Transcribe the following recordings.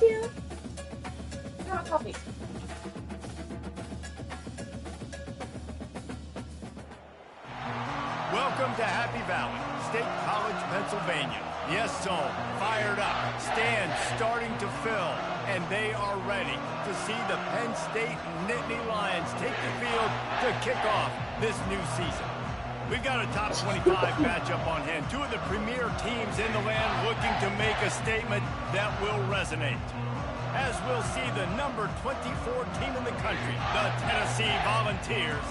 you. You want coffee? Welcome to Happy Valley, State College, Pennsylvania. Yes, so fired up, stands starting to fill, and they are ready to see the Penn State Nittany Lions take the field to kick off this new season. We've got a top 25 matchup on hand. Two of the premier teams in the land looking to make a statement that will resonate. As we'll see the number 24 team in the country, the Tennessee Volunteers,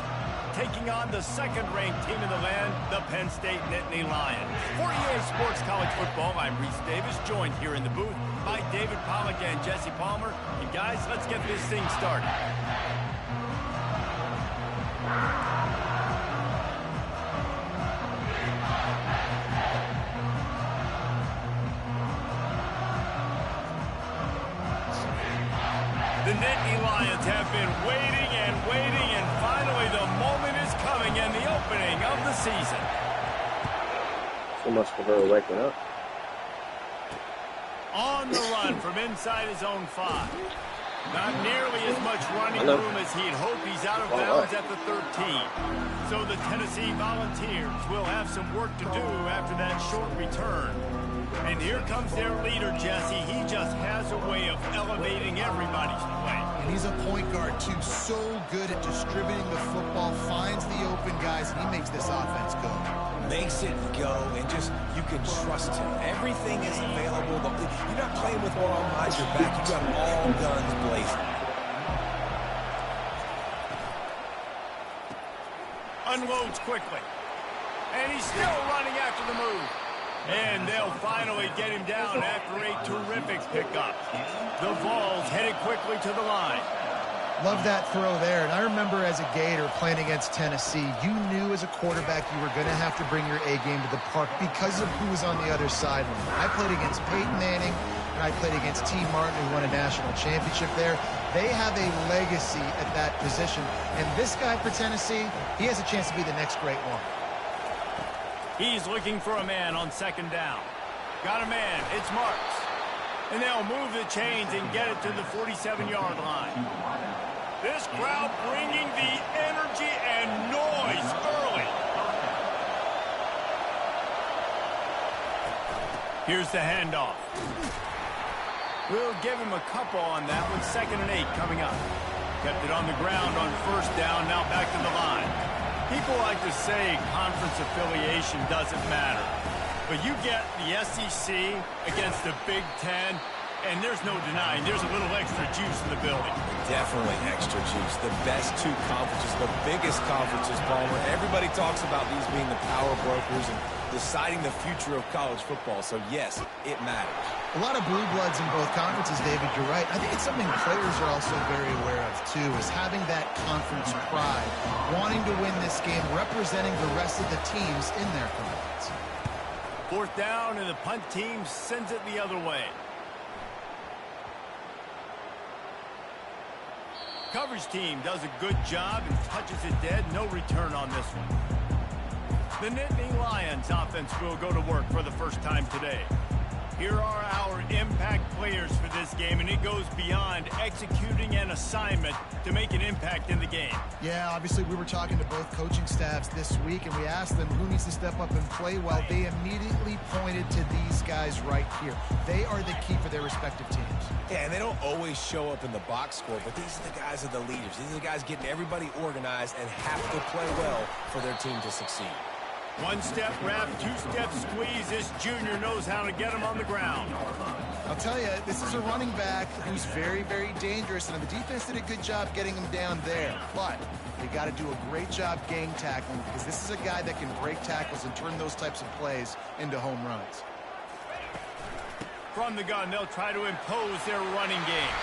taking on the second-ranked team in the land, the Penn State Nittany Lions. For EA Sports College Football, I'm Reese Davis, joined here in the booth by David Pollack and Jesse Palmer. And guys, let's get this thing started. The Nittany Lions have been waiting and waiting, and finally the moment is coming and the opening of the season. So much for her waking up. On the run from inside his own 5. Not nearly as much running room as he'd hoped. He's out of bounds at the 13. So the Tennessee Volunteers will have some work to do after that short return. And here comes their leader, Jesse. He just has a way of elevating everybody's play. And he's a point guard, too. So good at distributing the football, finds the open guys, and he makes this offense go. Makes it go, and just, you can trust him. Everything is available. You're not playing with one arm behind your back. You got all guns blazing. Unloads quickly. And he's still running after the move. And they'll finally get him down after a terrific pickup. The Vols headed quickly to the line. Love that throw there. And I remember as a Gator playing against Tennessee, you knew as a quarterback you were going to have to bring your A game to the park because of who was on the other side. I played against Peyton Manning, and I played against T. Martin, who won a national championship there. They have a legacy at that position. And this guy for Tennessee, he has a chance to be the next great one. He's looking for a man on second down. Got a man. It's Marks. And they'll move the chains and get it to the 47-yard line. This crowd bringing the energy and noise early. Here's the handoff. We'll give him a couple on that with 2nd and 8 coming up. Kept it on the ground on first down, now back to the line. People like to say conference affiliation doesn't matter. But you get the SEC against the Big Ten, and there's no denying there's a little extra juice in the building. Definitely extra juice. The best two conferences, the biggest conferences, Palmer. Everybody talks about these being the power brokers and deciding the future of college football. So, yes, it matters. A lot of blue bloods in both conferences, David. You're right. I think it's something players are also very aware of, too, is having that conference pride, wanting to win this game, representing the rest of the teams in their conference. 4th down, and the punt team sends it the other way. Coverage team does a good job and touches it dead. No return on this one. The Nittany Lions offense will go to work for the first time today. Here are our impact players for this game, and it goes beyond executing an assignment to make an impact in the game. Yeah, obviously we were talking to both coaching staffs this week, and we asked them who needs to step up and play well. They immediately pointed to these guys right here. They are the key for their respective teams. Yeah, and they don't always show up in the box score, but these are the guys that are the leaders. These are the guys getting everybody organized and have to play well for their team to succeed. 1-step wrap, 2-step squeeze. This junior knows how to get him on the ground. I'll tell you, this is a running back who's very, very dangerous, and the defense did a good job getting him down there. But they got to do a great job game tackling because this is a guy that can break tackles and turn those types of plays into home runs. From the gun, they'll try to impose their running game.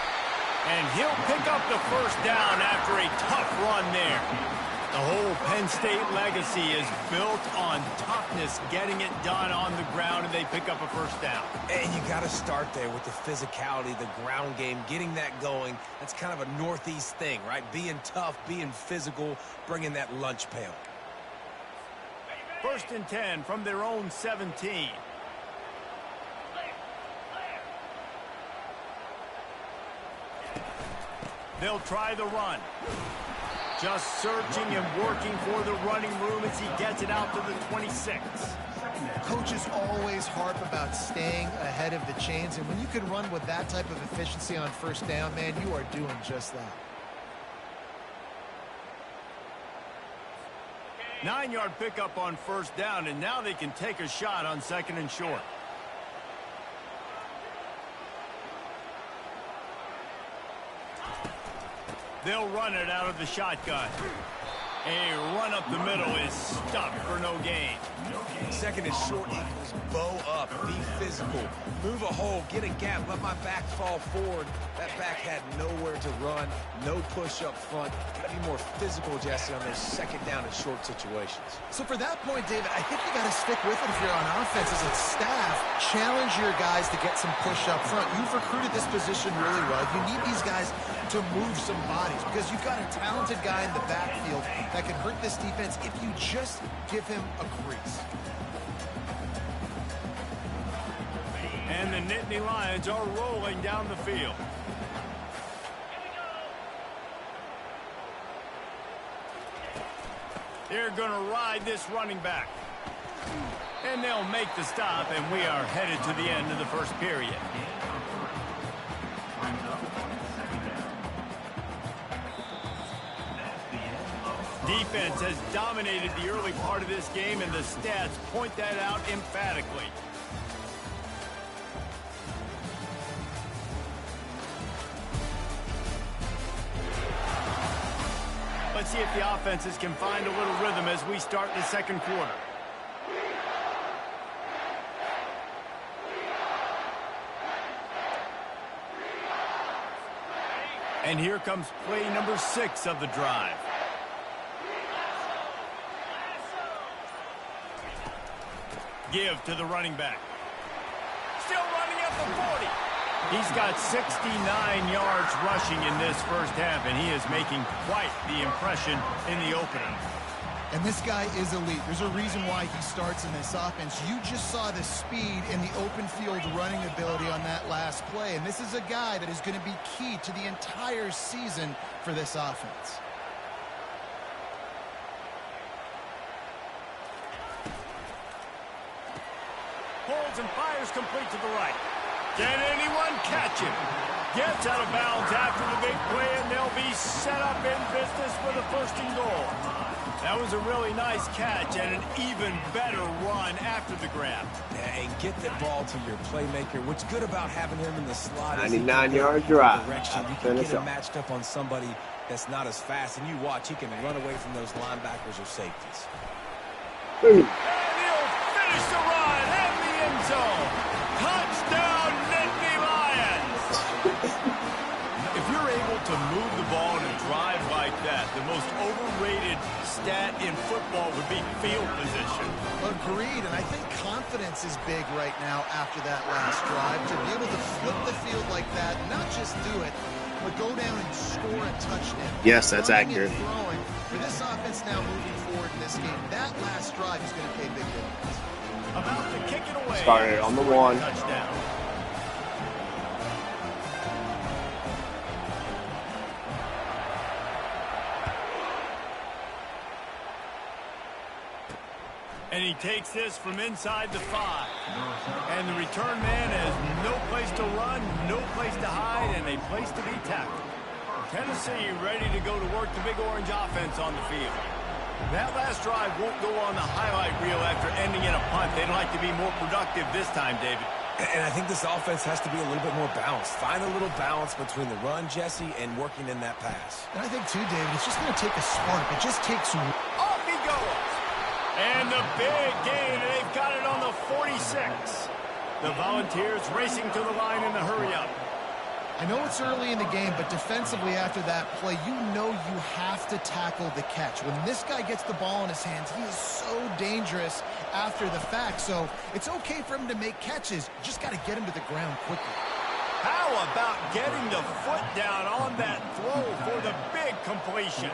And he'll pick up the first down after a tough run there. The whole Penn State legacy is built on toughness, getting it done on the ground, and they pick up a first down. And you got to start there with the physicality, the ground game, getting that going. That's kind of a Northeast thing, right? Being tough, being physical, bringing that lunch pail. 1st and 10 from their own 17. They'll try the run. Just searching and working for the running room as he gets it out to the 26. Coaches always harp about staying ahead of the chains, and when you can run with that type of efficiency on first down, man, you are doing just that. 9-yard pickup on first down, and now they can take a shot on 2nd and short. They'll run it out of the shotgun. A run up the middle is stopped for no gain. 2nd and short equals bow up, be physical, move a hole, get a gap, let my back fall forward. That back had nowhere to run, no push up front. Got to be more physical, Jesse, on those 2nd down and short situations. So for that point, David, I think you got to stick with it if you're on offense as a staff. Challenge your guys to get some push up front. You've recruited this position really well. You need these guys to move some bodies because you've got a talented guy in the backfield that can hurt this defense if you just give him a crease. And the Nittany Lions are rolling down the field. They're going to ride this running back. And they'll make the stop, and we are headed to the end of the first period. Defense has dominated the early part of this game, and the stats point that out emphatically. Let's see if the offenses can find a little rhythm as we start the second quarter. And here comes play number 6 of the drive. Give to the running back. Still running at the 40. He's got 69 yards rushing in this first half, and he is making quite the impression in the opener. And this guy is elite. There's a reason why he starts in this offense. You just saw the speed and the open field running ability on that last play, and this is a guy that is going to be key to the entire season for this offense. Holds and fires complete to the right. Can anyone catch him? Gets out of bounds after the big play, and they'll be set up in business with a 1st and goal. That was a really nice catch and an even better run after the grab. And get the ball to your playmaker. What's good about having him in the slot is 99-yard drive. You can get him matched up on somebody that's not as fast, and you watch, he can run away from those linebackers or safeties. And he'll finish the run in the end zone. Touchdown, Nittany Lions! If you're able to move the ball in a drive like that, the most overrated stat in football would be field position. Agreed, and I think confidence is big right now after that last drive. To be able to flip the field like that, not just do it, but go down and score a touchdown. Yes, that's accurate. Throwing. For this offense now moving forward in this game, that last drive is going to pay big dividends. About to kick it away. Started on the 1. Touchdown. And he takes this from inside the 5. And the return man has no place to run, no place to hide, and a place to be tackled. Tennessee ready to go to work the Big Orange offense on the field. That last drive won't go on the highlight reel after ending in a punt. They'd like to be more productive this time, David. And I think this offense has to be a little bit more balanced. Find a little balance between the run, Jesse, and working in that pass. And I think, too, David, it's just going to take a spark. It just takes... Off he goes. And the big gain, and they've got it on the 46. The Volunteers racing to the line in the hurry-up. I know it's early in the game, but defensively after that play, you know you have to tackle the catch. When this guy gets the ball in his hands, he is so dangerous after the fact. So it's okay for him to make catches. You just got to get him to the ground quickly. How about getting the foot down on that throw for the big completion?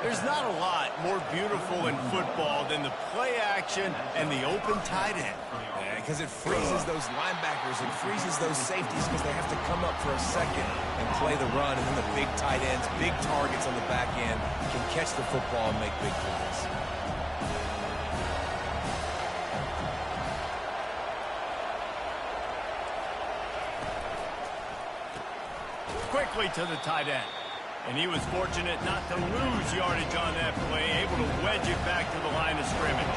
There's not a lot more beautiful in football than the play action and the open tight end. Yeah, because it freezes those linebackers. It freezes those safeties because they have to come up for a second and play the run. And then the big tight ends, big targets on the back end can catch the football and make big plays. Quickly to the tight end. And he was fortunate not to lose yardage on that play, able to wedge it back to the line of scrimmage.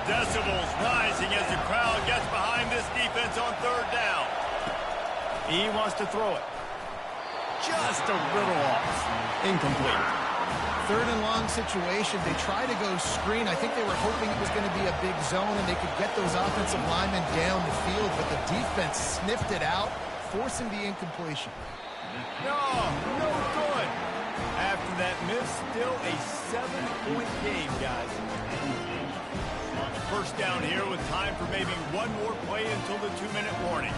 Decibels rising as the crowd gets behind this defense on third down. He wants to throw it. Just a little off. Incomplete. Third and long situation. They try to go screen. I think they were hoping it was going to be a big zone and they could get those offensive linemen down the field, but the defense sniffed it out, forcing the incompletion. No good. After that miss, still a 7-point game, guys. First down here with time for maybe one more play until the 2-minute warning.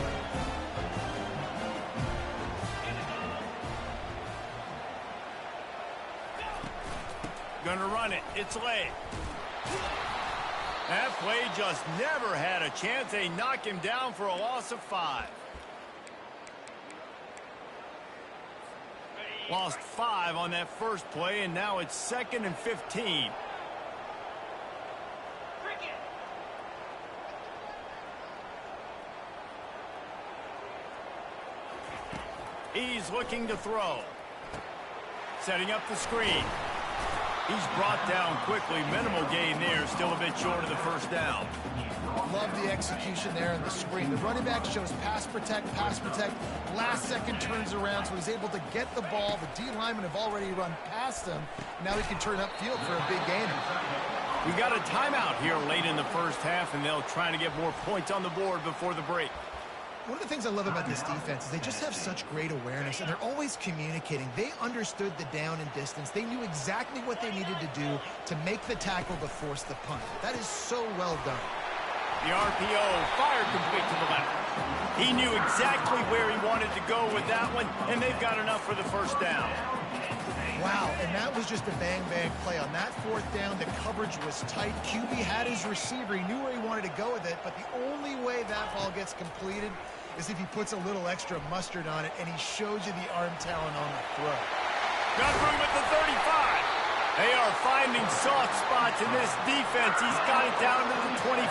Gonna run it. It's late. That play just never had a chance. They knock him down for a loss of 5. Lost 5 on that first play, and now it's 2nd and 15. He's looking to throw. Setting up the screen. He's brought down quickly. Minimal gain there. Still a bit short of the first down. Love the execution there on the screen. The running back shows pass protect. Last second turns around, so he's able to get the ball. The D linemen have already run past him. Now he can turn upfield for a big gainer. We got a timeout here late in the first half, and they'll try to get more points on the board before the break. One of the things I love about this defense is they just have such great awareness, and they're always communicating. They understood the down and distance. They knew exactly what they needed to do to make the tackle to force the punt. That is so well done. The RPO fired complete to the left. He knew exactly where he wanted to go with that one, and they've got enough for the first down. Wow, and that was just a bang-bang play. On that fourth down, the coverage was tight. QB had his receiver. He knew where he wanted to go with it, but the only way that ball gets completed is if he puts a little extra mustard on it, and he shows you the arm talent on the throw. Got room at the 35. They are finding soft spots in this defense. He's got it down to the 25.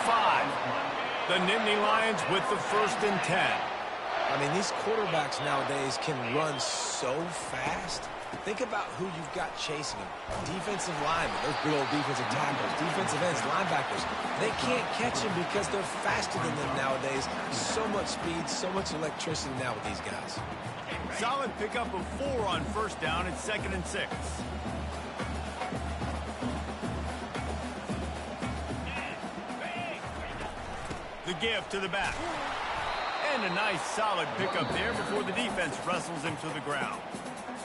The Nittany Lions with the 1st and 10. I mean, these quarterbacks nowadays can run so fast. Think about who you've got chasing them. Defensive linemen, those big old defensive tackles, defensive ends, linebackers. They can't catch them because they're faster than them nowadays. So much speed, so much electricity now with these guys. Solid pickup of 4 on first down. It's 2nd and 6. The give to the back. And a nice solid pickup there before the defense wrestles him to the ground.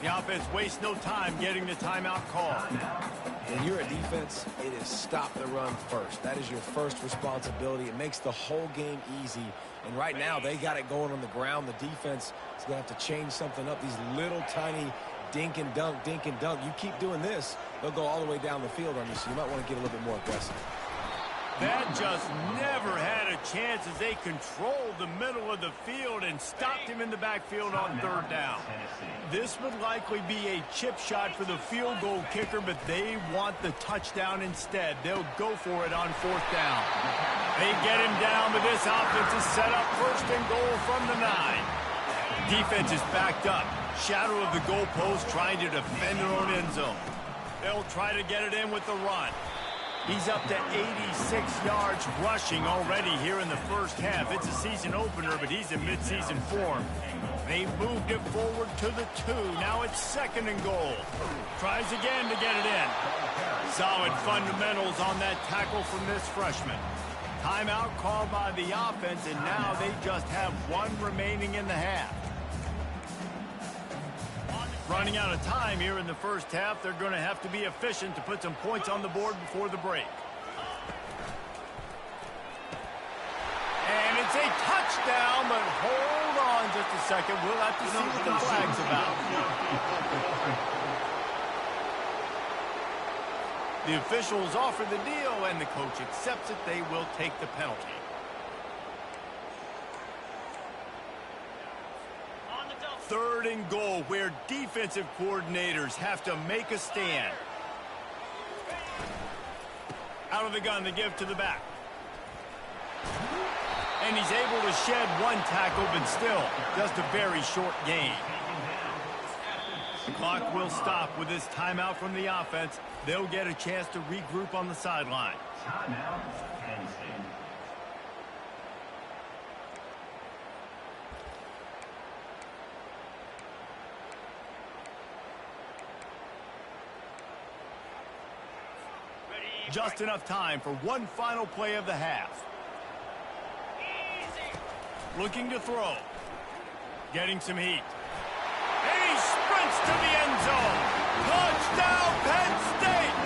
The offense wastes no time getting the timeout called. When you're a defense, it is stop the run first. That is your first responsibility. It makes the whole game easy. And right now, they got it going on the ground. The defense is going to have to change something up. These little tiny dink and dunk. You keep doing this, they'll go all the way down the field on you, so you might want to get a little bit more aggressive. That just never had a chance as they controlled the middle of the field and stopped him in the backfield on third down. This would likely be a chip shot for the field goal kicker, but they want the touchdown instead. They'll go for it on fourth down. They get him down, but this offense is set up 1st and goal from the 9. Defense is backed up. Shadow of the goalpost trying to defend their own end zone. They'll try to get it in with the run. He's up to 86 yards rushing already here in the first half. It's a season opener, but he's in midseason form. They moved it forward to the 2. Now it's 2nd and goal. Tries again to get it in. Solid fundamentals on that tackle from this freshman. Timeout called by the offense, and now they just have 1 remaining in the half. Running out of time here in the first half. They're going to have to be efficient to put some points on the board before the break. And it's a touchdown, but hold on in just a second. We'll have to see what the flag's about. The officials offer the deal, and the coach accepts it. They will take the penalty. Third and goal, where defensive coordinators have to make a stand. Out of the gun, the give to the back. And he's able to shed one tackle, but still just a very short gain. The clock will stop with this timeout from the offense. They'll get a chance to regroup on the sideline. Just enough time for one final play of the half. Looking to throw. Getting some heat. And he sprints to the end zone. Touchdown, Penn State!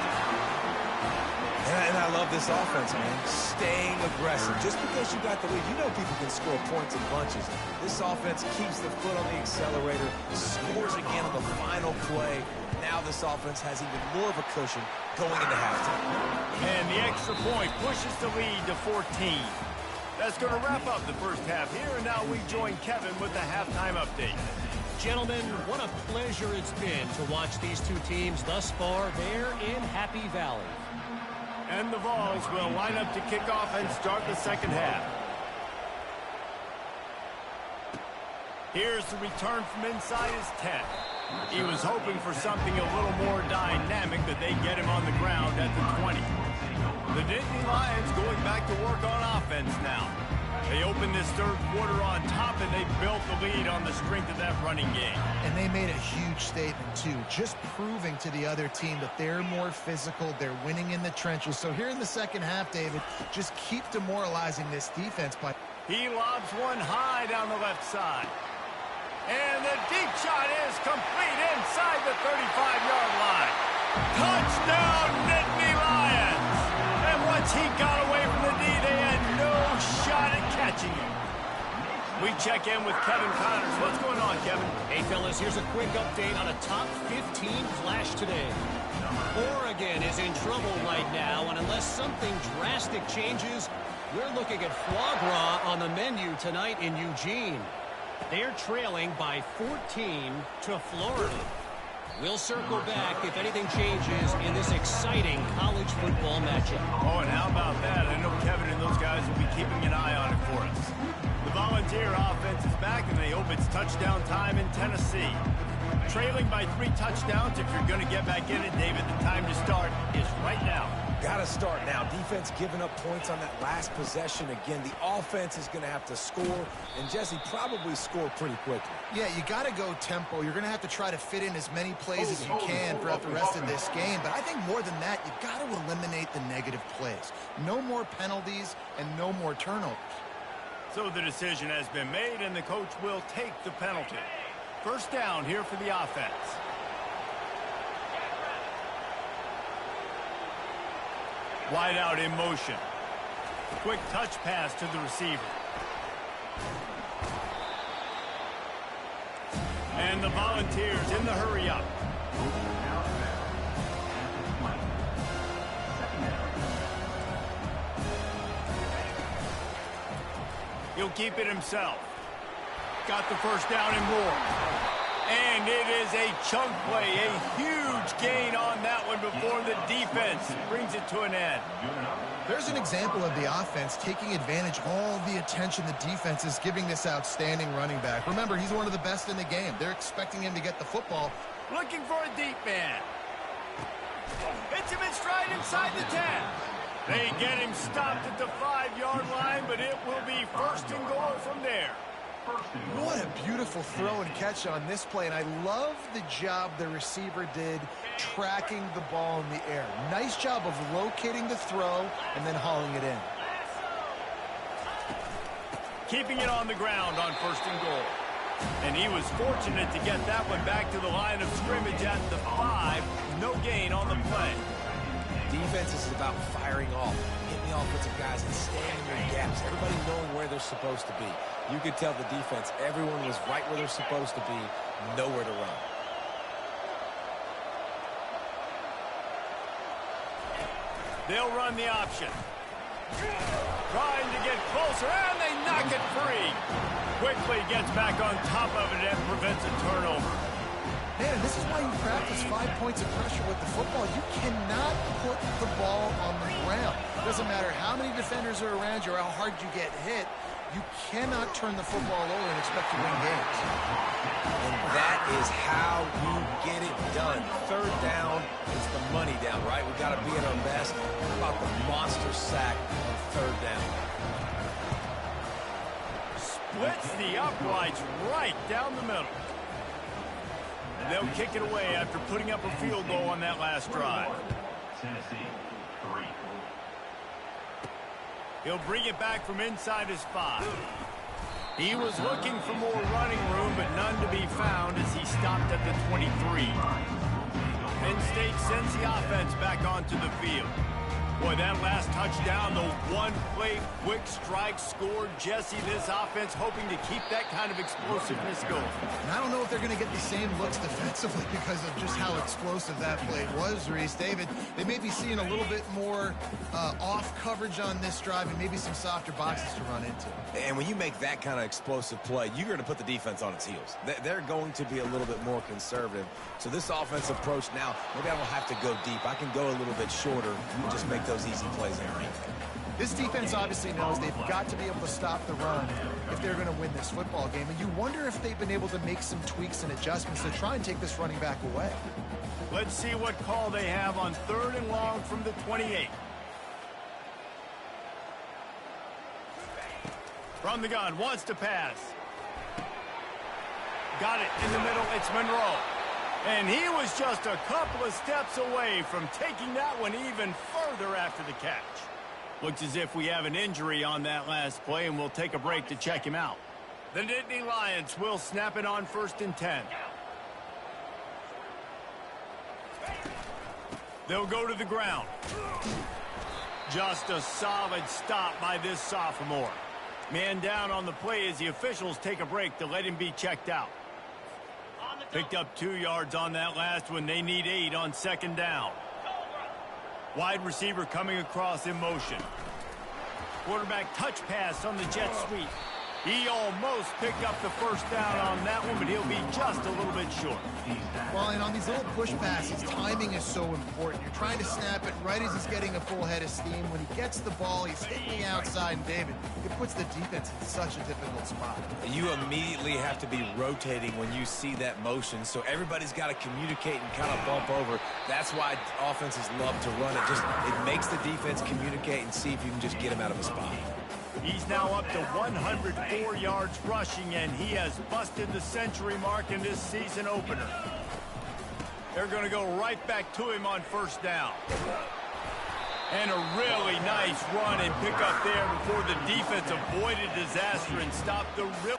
And I love this offense, man. Staying aggressive. Just because you got the lead, you know people can score points in bunches. This offense keeps the foot on the accelerator, scores again on the final play. Now this offense has even more of a cushion going into halftime. And the extra point pushes the lead to 14. That's going to wrap up the first half here, and now we join Kevin with the halftime update. Gentlemen, what a pleasure it's been to watch these two teams thus far there in Happy Valley. And the Vols will line up to kick off and start the second half. Here's the return from inside his 10. He was hoping for something a little more dynamic, but they get him on the ground at the 20. The Nittany Lions going back to work on offense now. They opened this third quarter on top, and they built the lead on the strength of that running game. And they made a huge statement, too, just proving to the other team that they're more physical, they're winning in the trenches. So here in the second half, David, just keep demoralizing this defense. But he lobs one high down the left side. And the deep shot is complete inside the 35-yard line. Touchdown, Nittany Lions! And once he got away from the D, they had no shot at catching him. We check in with Kevin Connors. What's going on, Kevin? Hey, fellas, here's a quick update on a top 15 flash today. Oregon is in trouble right now, and unless something drastic changes, we're looking at foie gras on the menu tonight in Eugene. They're trailing by 14 to Florida. We'll circle back if anything changes in this exciting college football matchup. Oh, and how about that? I know Kevin and those guys will be keeping an eye on it for us. The Volunteer offense is back, and they hope it's touchdown time in Tennessee. Trailing by 3 touchdowns. If you're going to get back in it, David, the time to start is right now. Got to start now. Defense giving up points on that last possession. Again, the offense is going to have to score, and Jesse probably score pretty quickly. yeah, you got to go tempo. You're going to have to try to fit in as many plays as you can throughout the rest of this game. But I think more than that, you've got to eliminate the negative plays. No more penalties and no more turnovers. So the decision has been made, and the coach will take the penalty. First down here for the offense. Wide out in motion. Quick touch pass to the receiver. And the Volunteers in the hurry up. He'll keep it himself. Got the first down and more. And it is a chunk play, a huge gain on that one before the defense brings it to an end. There's an example of the offense taking advantage of all the attention the defense is giving this outstanding running back. Remember, he's one of the best in the game. They're expecting him to get the football. Looking for a deep man. Hits him in stride inside the 10. They get him stopped at the 5-yard line, but it will be first and goal from there. What a beautiful throw and catch on this play, and I love the job the receiver did tracking the ball in the air. Nice job of locating the throw and then hauling it in. Keeping it on the ground on first and goal. And he was fortunate to get that one back to the line of scrimmage at the 5. No gain on the play. Defense is about firing off, hitting the offensive guys and staying in their gaps. Everybody knowing where they're supposed to be. You could tell the defense, everyone was right where they're supposed to be, nowhere to run. They'll run the option. Trying to get closer, and they knock it free. Quickly gets back on top of it and prevents a turnover. Man, this is why you practice 5 points of pressure with the football. You cannot put the ball on the ground. It doesn't matter how many defenders are around you or how hard you get hit. You cannot turn the football over and expect to win games. And that is how you get it done. Third down is the money down, right? We've got to be at our best. How about the monster sack on third down? Splits the uprights right down the middle. And they'll kick it away after putting up a field goal on that last drive. Tennessee, 3. He'll bring it back from inside his 5. He was looking for more running room, but none to be found as he stopped at the 23. Penn State sends the offense back onto the field. Boy, that last touchdown, the one-play quick strike scored. Jesse, this offense hoping to keep that kind of explosiveness going. And I don't know if they're going to get the same looks defensively because of just how explosive that play was, Reese. David, they may be seeing a little bit more off coverage on this drive and maybe some softer boxes to run into. And when you make that kind of explosive play, you're going to put the defense on its heels. They're going to be a little bit more conservative. So this offensive approach now, maybe I don't have to go deep. I can go a little bit shorter and just make those easy plays in the ring. This defense obviously knows they've got to be able to stop the run if they're going to win this football game. And you wonder if they've been able to make some tweaks and adjustments to try and take this running back away. Let's see what call they have on 3rd and long from the 28. From the gun, wants to pass. Got it in the middle, it's Monroe. And he was just a couple of steps away from taking that one even further after the catch. Looks as if we have an injury on that last play, and we'll take a break to check him out. The Nittany Lions will snap it on 1st and 10. They'll go to the ground. Just a solid stop by this sophomore. Man down on the play as the officials take a break to let him be checked out. Picked up 2 yards on that last one. They need 8 on 2nd down. Wide receiver coming across in motion. Quarterback touch pass on the jet sweep. He almost picked up the 1st down on that one, but he'll be just a little bit short. Well, and on these little push passes, timing is so important. You're trying to snap it right as he's getting a full head of steam. When he gets the ball, he's hitting the outside, and David, it puts the defense in such a difficult spot. You immediately have to be rotating when you see that motion, so everybody's got to communicate and kind of bump over. That's why offenses love to run it. It makes the defense communicate and see if you can just get him out of a spot. He's now up to 104 yards rushing, and he has busted the century mark in this season opener. They're going to go right back to him on 1st down. And a really nice run and pick up there before the defense avoided disaster and stopped the real.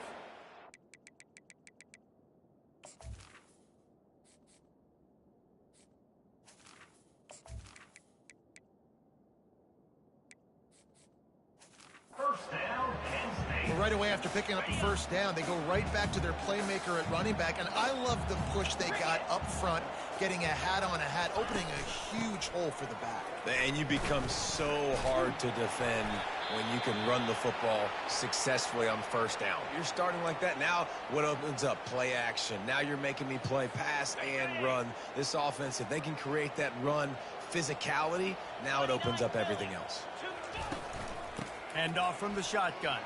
Well, right away after picking up the 1st down, they go right back to their playmaker at running back. And I love the push they got up front, getting a hat on a hat, opening a huge hole for the back. And you become so hard to defend when you can run the football successfully on 1st down. You're starting like that. Now what opens up? Play action. Now you're making me play pass and run. This offense, if they can create that run physicality, now it opens up everything else. Hand off from the shotgun.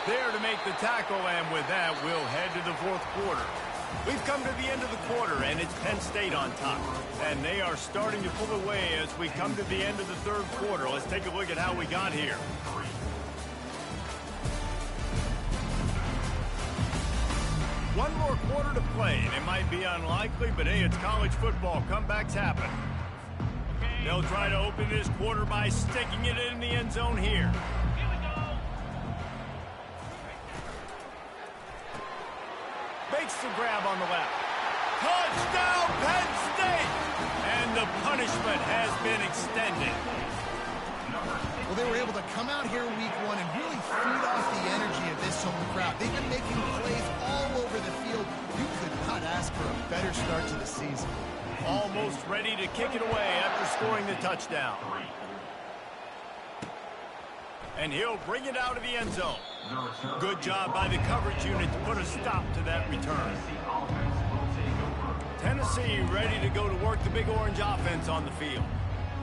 There to make the tackle, and with that, we'll head to the 4th quarter. We've come to the end of the quarter, and it's Penn State on top. And they are starting to pull away as we come to the end of the 3rd quarter. Let's take a look at how we got here. One more quarter to play, and it might be unlikely, but hey, it's college football. Comebacks happen. They'll try to open this quarter by sticking it in the end zone here. Makes the grab on the left. Touchdown, Penn State! And the punishment has been extended. Well, they were able to come out here week one and really feed off the energy of this home crowd. They've been making plays all over the field. You could not ask for a better start to the season. Almost ready to kick it away after scoring the touchdown. And he'll bring it out of the end zone. Good job by the coverage unit to put a stop to that return. Tennessee ready to go to work the Big Orange offense on the field.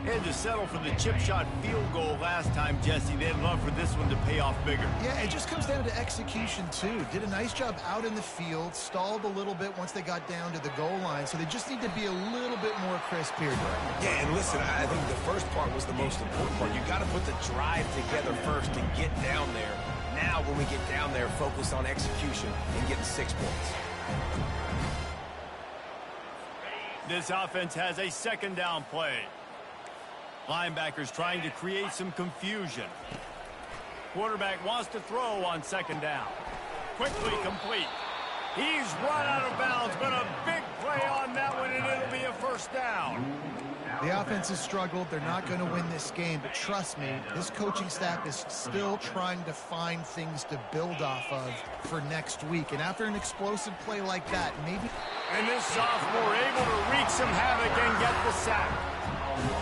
Had to settle for the chip shot field goal last time, Jesse. They'd love for this one to pay off bigger. Yeah, it just comes down to execution, too. Did a nice job out in the field, stalled a little bit once they got down to the goal line, so they just need to be a little bit more crisp here. Yeah, and listen, I think the first part was the most important part. You got to put the drive together first to get down there. Now, when we get down there, focus on execution and getting 6 points. This offense has a second down play. Linebackers trying to create some confusion. Quarterback wants to throw on second down. Quickly complete. He's run out of bounds, but a big play on that one, and it'll be a first down. The offense has struggled. They're not going to win this game, but trust me, this coaching staff is still trying to find things to build off of for next week. And after an explosive play like that, maybe... And this sophomore able to wreak some havoc and get the sack.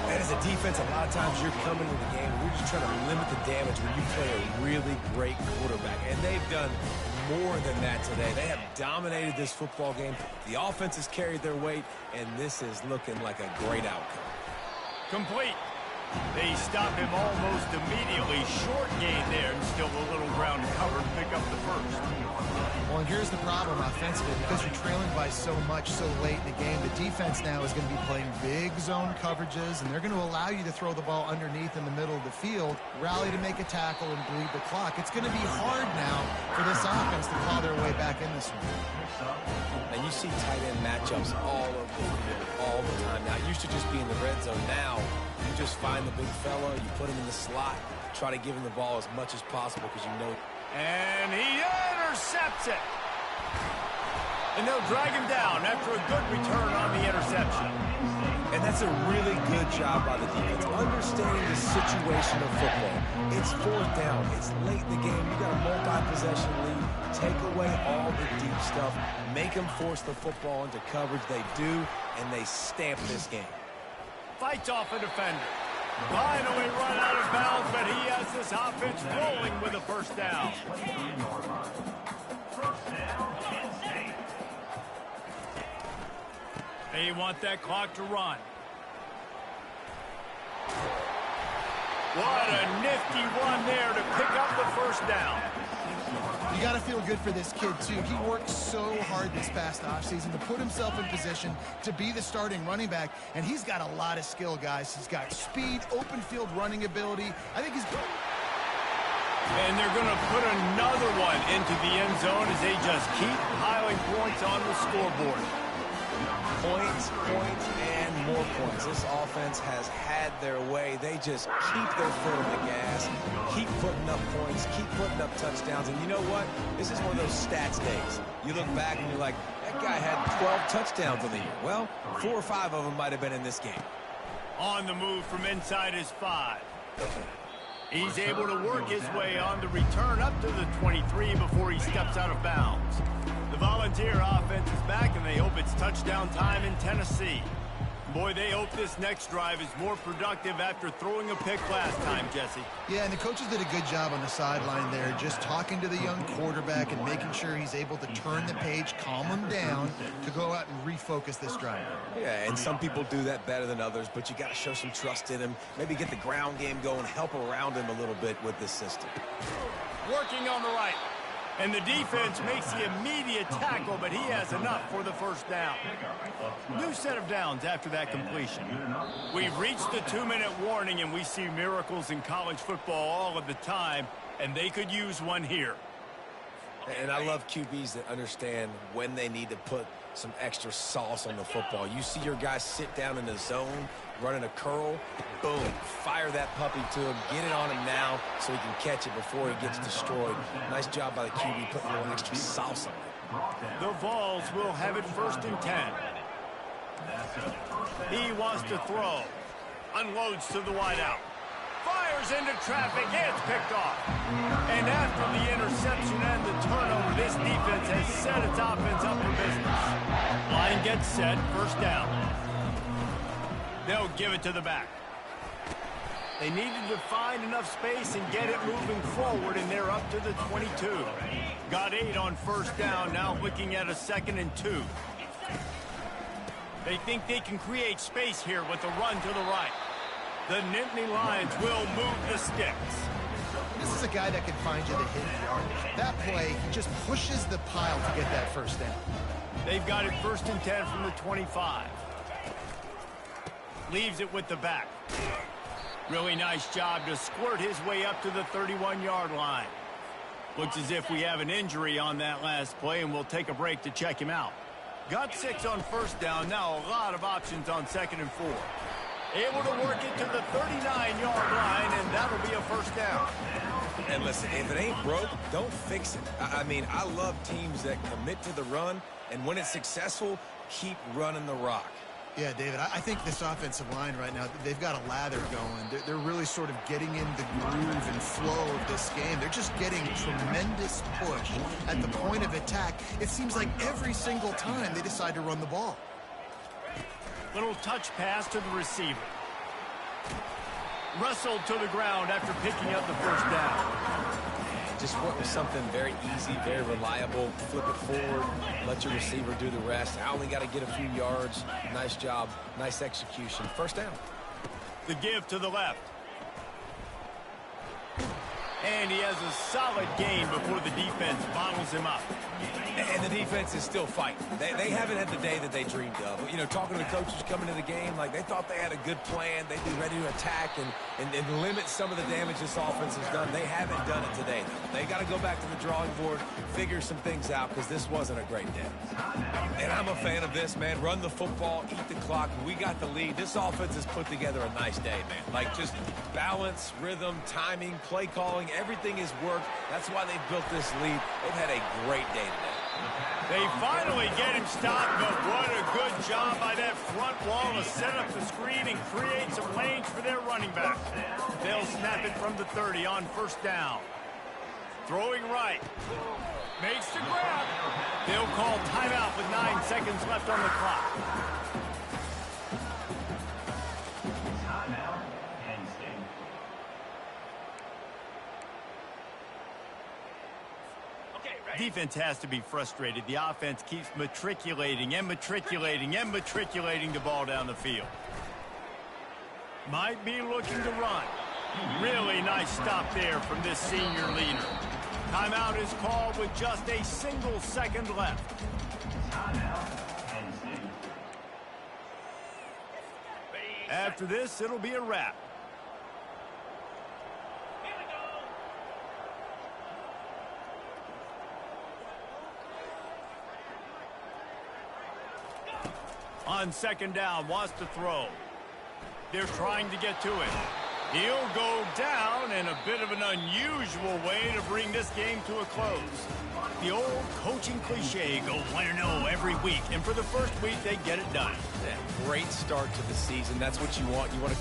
And as a defense, a lot of times you're coming to the game, we're just trying to limit the damage when you play a really great quarterback. And they've done more than that today. They have dominated this football game. The offense has carried their weight, and this is looking like a great outcome. Complete. They stop him almost immediately. Short gain there, and still a little ground cover to pick up the first. Well, and here's the problem offensively. Because you're trailing by so much so late in the game, the defense now is going to be playing big zone coverages, and they're going to allow you to throw the ball underneath in the middle of the field, rally to make a tackle, and bleed the clock. It's going to be hard now for this offense to claw their way back in this one. And you see tight end matchups all over the field all the time. Now, it used to just be in the red zone. Now, you just find the big fella, you put him in the slot, try to give him the ball as much as possible because you know. And he intercepts it. And they'll drag him down after a good return on the interception. And that's a really good job by the defense, understanding the situation of football. It's fourth down. It's late in the game. You got a multi-possession lead. Take away all the deep stuff. Make them force the football into coverage. They do, and they stamp this game. Fights off a defender. Finally run out of bounds, but he has this offense rolling with a first down. They want that clock to run. What a nifty run there to pick up the first down. You got to feel good for this kid, too. He worked so hard this past offseason to put himself in position to be the starting running back, and he's got a lot of skill, guys. He's got speed, open field running ability. I think he's good. And they're going to put another one into the end zone as they just keep piling points on the scoreboard. Points, points, and more points. This offense has had their way. They just keep their foot on the gas, keep putting up points, keep putting up touchdowns. And you know what? This is one of those stats days. You look back and you're like, that guy had 12 touchdowns in the year. Well, 4 or 5 of them might have been in this game. On the move from inside his 5. He's able to work his way on the return up to the 23 before he steps out of bounds. The Volunteer offense is back, and they hope it's touchdown time in Tennessee. Boy, they hope this next drive is more productive after throwing a pick last time, Jesse. Yeah, and the coaches did a good job on the sideline there, just talking to the young quarterback and making sure he's able to turn the page, calm him down, to go out and refocus this drive. Yeah, and some people do that better than others, but you got to show some trust in him. Maybe get the ground game going, help around him a little bit with this system. Working on the right. And the defense makes the immediate tackle, but he has enough for the first down. New set of downs after that completion. We've reached the 2-minute warning, and we see miracles in college football all of the time, and they could use one here. And I love QBs that understand when they need to put some extra sauce on the football. You see your guys sit down in the zone, running a curl, boom, fire that puppy to him, get it on him now so he can catch it before he gets destroyed. Nice job by the QB putting a little extra sauce on it. The Vols will have it 1st and 10. He wants to throw. Unloads to the wideout. Fires into traffic. It's picked off. And after the interception and the turnover, this defense has set its offense up for business. Line gets set. 1st down. They'll give it to the back. They needed to find enough space and get it moving forward, and they're up to the 22. Got 8 on 1st down, now looking at a 2nd and 2. They think they can create space here with a run to the right. The Nittany Lions will move the sticks. This is a guy that can find you the hidden yardage. That play, he just pushes the pile to get that 1st down. They've got it 1st and 10 from the 25. Leaves it with the back. Really nice job to squirt his way up to the 31-yard line. Looks as if we have an injury on that last play, and we'll take a break to check him out. Got 6 on 1st down, now a lot of options on 2nd and 4. Able to work it to the 39-yard line, and that'll be a 1st down. And listen, if it ain't broke, don't fix it. I mean, I love teams that commit to the run, and when it's successful, keep running the rock. Yeah, David, I think this offensive line right now, they've got a lather going. They're really sort of getting in the groove and flow of this game. They're just getting tremendous push at the point of attack. It seems like every single time they decide to run the ball. Little touch pass to the receiver. Wrestled to the ground after picking up the 1st down. Just went with something very easy, very reliable. Flip it forward, let your receiver do the rest. I only got to get a few yards. Nice job, nice execution. 1st down. The give to the left. And he has a solid gain before the defense bottles him up. And the defense is still fighting. They haven't had the day that they dreamed of. You know, talking to the coaches coming to the game, like they thought they had a good plan. They'd be ready to attack and limit some of the damage this offense has done. They haven't done it today, though. They got to go back to the drawing board, figure some things out, because this wasn't a great day. And I'm a fan of this, man. Run the football, eat the clock. We got the lead. This offense has put together a nice day, man. Like just balance, rhythm, timing, play calling, everything has worked. That's why they've built this lead. They've had a great day today. They finally get him stopped, but what a good job by that front wall to set up the screen and create some lanes for their running back. They'll snap it from the 30 on 1st down. Throwing right. Makes the grab. They'll call timeout with 9 seconds left on the clock. Timeout, Penn State. Defense has to be frustrated. The offense keeps matriculating and matriculating and matriculating the ball down the field. Might be looking to run. Really nice stop there from this senior leader. Timeout is called with just a single second left. Timeout, Penn State. After this, it'll be a wrap. On 2nd down, wants to throw. They're trying to get to it. He'll go down in a bit of an unusual way to bring this game to a close. The old coaching cliche, go 1-0 every week, and for the first week, they get it done. Yeah, great start to the season. That's what you want. You want to